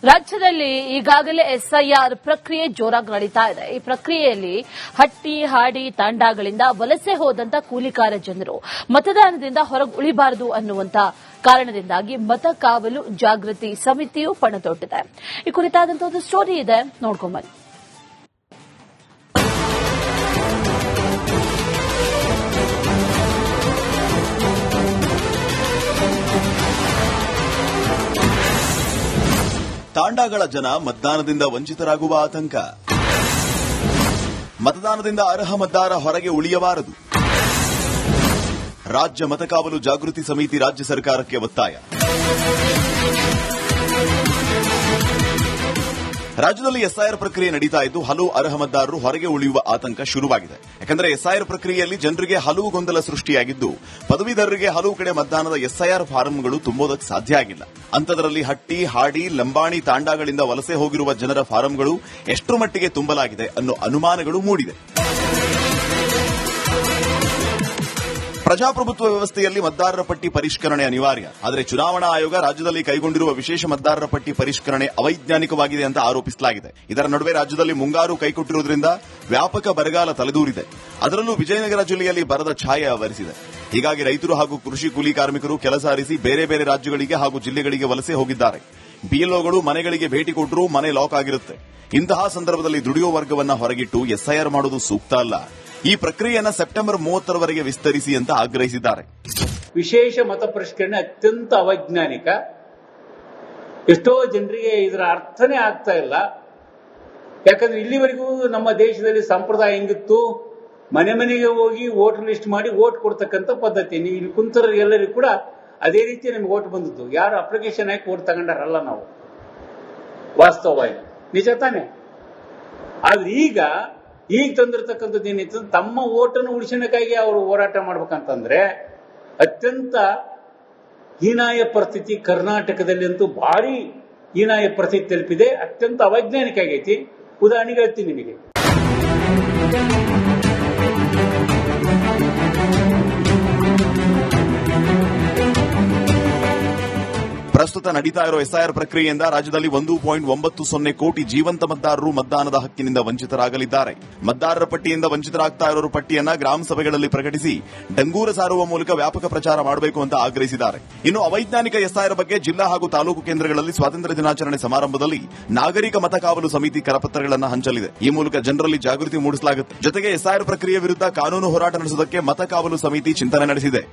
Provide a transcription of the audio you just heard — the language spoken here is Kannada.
ರಾಜ್ಯದಲ್ಲಿ ಈಗಾಗಲೇ ಎಸ್ಐಆರ್ ಪ್ರಕ್ರಿಯೆ ಜೋರಾಗಿ ನಡೀತಾ ಇದೆ. ಈ ಪ್ರಕ್ರಿಯೆಯಲ್ಲಿ ಹಟ್ಟಿ ಹಾಡಿ ತಾಂಡಾಗಳಿಂದ ವಲಸೆ ಹೋದಂತ ಕೂಲಿಕಾರ ಜನರು ಮತದಾನದಿಂದ ಹೊರಗೆ ಉಳಿಬಾರದು ಅನ್ನುವಂತ ಕಾರಣದಿಂದಾಗಿ ಮತ ಕಾವಲು ಜಾಗೃತಿ ಸಮಿತಿಯು ಪಣತೊಟ್ಟಿದೆ. ಈ ಕುರಿತಾದಂತಹ ಒಂದು ಸ್ಟೋರಿ ಇದೆ, ನೋಡ್ಕೊಂಬನ್ನಿ. ತಾಂಡಾಗಳ ಜನ ಮತದಾನದಿಂದ ವಂಚಿತರಾಗುವ ಆತಂಕ. ಮತದಾನದಿಂದ ಅರ್ಹ ಮತದಾರ ಹೊರಗೆ ಉಳಿಯಬಾರದು. ರಾಜ್ಯ ಮತಕಾವಲು ಜಾಗೃತಿ ಸಮಿತಿ ರಾಜ್ಯ ಸರ್ಕಾರಕ್ಕೆ ಒತ್ತಾಯ. ರಾಜ್ಯದಲ್ಲಿ ಎಸ್ಐಆರ್ ಪ್ರಕ್ರಿಯೆ ನಡೀತಾ ಇದ್ದು ಹಲವು ಅರ್ಹ ಮತದಾರರು ಹೊರಗೆ ಉಳಿಯುವ ಆತಂಕ ಶುರುವಾಗಿದೆ. ಯಾಕಂದರೆ ಎಸ್ಐಆರ್ ಪ್ರಕ್ರಿಯೆಯಲ್ಲಿ ಜನರಿಗೆ ಹಲವು ಗೊಂದಲ ಸೃಷ್ಟಿಯಾಗಿದ್ದು ಪದವೀಧರರಿಗೆ ಹಲವು ಕಡೆ ಮತದಾನದ ಎಸ್ಐಆರ್ ಫಾರಂಗಳು ತುಂಬುವುದಕ್ಕೆ ಸಾಧ್ಯ ಆಗಿಲ್ಲ. ಅಂಥದ್ರಲ್ಲಿ ಹಟ್ಟಿ ಹಾಡಿ ಲಂಬಾಣಿ ತಾಂಡಾಗಳಿಂದ ವಲಸೆ ಹೋಗಿರುವ ಜನರ ಫಾರಂಗಳು ಎಷ್ಟರ ಮಟ್ಟಿಗೆ ತುಂಬಲಾಗಿದೆ ಅನ್ನೋ ಅನುಮಾನಗಳು ಮೂಡಿದೆ. ಪ್ರಜಾಪ್ರಭುತ್ವ ವ್ಯವಸ್ಥೆಯಲ್ಲಿ ಮತದಾರರ ಪಟ್ಟಿ ಪರಿಷ್ಕರಣೆ ಅನಿವಾರ್ಯ. ಆದರೆ ಚುನಾವಣಾ ಆಯೋಗ ರಾಜ್ಯದಲ್ಲಿ ಕೈಗೊಂಡಿರುವ ವಿಶೇಷ ಮತದಾರರ ಪಟ್ಟಿ ಪರಿಷ್ಕರಣೆ ಅವೈಜ್ಞಾನಿಕವಾಗಿದೆ ಅಂತ ಆರೋಪಿಸಲಾಗಿದೆ. ಇದರ ನಡುವೆ ರಾಜ್ಯದಲ್ಲಿ ಮುಂಗಾರು ಕೈಕೊಟ್ಟಿರುವುದರಿಂದ ವ್ಯಾಪಕ ಬರಗಾಲ ತಲೆದೂರಿದೆ. ಅದರಲ್ಲೂ ವಿಜಯನಗರ ಜಿಲ್ಲೆಯಲ್ಲಿ ಬರದ ಛಾಯೆ ಆವರಿಸಿದೆ. ಹೀಗಾಗಿ ರೈತರು ಹಾಗೂ ಕೃಷಿ ಕೂಲಿ ಕಾರ್ಮಿಕರು ಕೆಲಸ ಅರಿಸಿ ಬೇರೆ ಬೇರೆ ರಾಜ್ಯಗಳಿಗೆ ಹಾಗೂ ಜಿಲ್ಲೆಗಳಿಗೆ ವಲಸೆ ಹೋಗಿದ್ದಾರೆ. ಬಿಎಲ್ಒಗಳು ಮನೆಗಳಿಗೆ ಭೇಟಿ ಕೊಟ್ಟರೂ ಮನೆ ಲಾಕ್ ಆಗಿರುತ್ತೆ. ಇಂತಹ ಸಂದರ್ಭದಲ್ಲಿ ದುಡಿಯೋ ವರ್ಗವನ್ನ ಹೊರಗಿಟ್ಟು ಎಸ್ಐಆರ್ ಮಾಡುವುದು ಸೂಕ್ತ ಅಲ್ಲ. ಈ ಪ್ರಕ್ರಿಯೆಯನ್ನು ಸೆಪ್ಟೆಂಬರ್ 30ರವರೆಗೆ ವಿಸ್ತರಿಸಿ ಅಂತ ಆಗ್ರಹಿಸಿದ್ದಾರೆ. ವಿಶೇಷ ಮತ ಪರಿಷ್ಕರಣೆ ಅತ್ಯಂತ ಅವೈಜ್ಞಾನಿಕ. ಎಷ್ಟೋ ಜನರಿಗೆ ಇದರ ಅರ್ಥನೇ ಆಗ್ತಾ ಇಲ್ಲ. ಯಾಕಂದ್ರೆ ಇಲ್ಲಿವರೆಗೂ ನಮ್ಮ ದೇಶದಲ್ಲಿ ಸಂಪ್ರದಾಯ ಹೆಂಗಿತ್ತು, ಮನೆ ಮನೆಗೆ ಹೋಗಿ ವೋಟರ್ ಲಿಸ್ಟ್ ಮಾಡಿ ವೋಟ್ ಕೊಡ್ತಕ್ಕಂಥ ಪದ್ಧತಿ. ನೀವು ಇಲ್ಲಿ ಕುಂತರ ಎಲ್ಲರಿಗೂ ಕೂಡ ಅದೇ ರೀತಿ ನಮಗೆ ವೋಟ್ ಬಂದದ್ದು. ಯಾರು ಅಪ್ಲಿಕೇಶನ್ ಹಾಕಿ ವೋಟ್ ತಗೊಂಡಾರಲ್ಲ ನಾವು, ವಾಸ್ತವವಾಗಿ ನಿಜ ತಾನೆ. ಆದ್ರೆ ಈಗ ತಂದಿರತಕ್ಕಂಥದ್ದು ಏನಿತ್ತು, ತಮ್ಮ ಓಟನ್ನು ಉಳಿಸೋಣಕ್ಕಾಗಿ ಅವರು ಹೋರಾಟ ಮಾಡ್ಬೇಕಂತಂದ್ರೆ ಅತ್ಯಂತ ಹೀನಾಯ ಪರಿಸ್ಥಿತಿ. ಕರ್ನಾಟಕದಲ್ಲಿ ಅಂತೂ ಭಾರಿ ಹೀನಾಯ ಪರಿಸ್ಥಿತಿ ತಲುಪಿದೆ. ಅತ್ಯಂತ ಅವೈಜ್ಞಾನಿಕ ಆಗೈತಿ. ಉದಾಹರಣೆಗೆ ಹೇಳ್ತೀನಿ ನಿಮಗೆ. ಪ್ರಸ್ತುತ ನಡೀತಾ ಇರೋ ಎಸ್ಐಆರ್ ಪ್ರಕ್ರಿಯೆಯಿಂದ ರಾಜ್ಯದಲ್ಲಿ 1.90 ಕೋಟಿ ಜೀವಂತ ಮತದಾರರು ಮತದಾನದ ಹಕ್ಕಿನಿಂದ ವಂಚಿತರಾಗಲಿದ್ದಾರೆ. ಮತದಾರರ ಪಟ್ಟಿಯಿಂದ ವಂಚಿತರಾಗ್ತಾ ಇರೋರ ಪಟ್ಟಿಯನ್ನ ಗ್ರಾಮ ಸಭೆಗಳಲ್ಲಿ ಪ್ರಕಟಿಸಿ ಡಂಗೂರ ಸಾರುವ ಮೂಲಕ ವ್ಯಾಪಕ ಪ್ರಚಾರ ಮಾಡಬೇಕು ಅಂತ ಆಗ್ರಹಿಸಿದ್ದಾರೆ. ಇನ್ನು ಅವೈಜ್ಞಾನಿಕ ಎಸ್ಐಆರ್ ಬಗ್ಗೆ ಜಿಲ್ಲಾ ಹಾಗೂ ತಾಲೂಕು ಕೇಂದ್ರಗಳಲ್ಲಿ ಸ್ವಾತಂತ್ರ್ಯ ದಿನಾಚರಣೆ ಸಮಾರಂಭದಲ್ಲಿ ನಾಗರಿಕ ಮತಕಾವಲು ಸಮಿತಿ ಕರಪತ್ರಗಳನ್ನು ಹಂಚಲಿದೆ. ಈ ಮೂಲಕ ಜನರಲ್ಲಿ ಜಾಗೃತಿ ಮೂಡಿಸಲಾಗುತ್ತೆ. ಜೊತೆಗೆ ಎಸ್ಐಆರ್ ಪ್ರಕ್ರಿಯೆ ವಿರುದ್ಧ ಕಾನೂನು ಹೋರಾಟ ನಡೆಸುವುದಕ್ಕೆ ಮತಕಾವಲು ಸಮಿತಿ ಚಿಂತನೆ ನಡೆಸಿದೆ.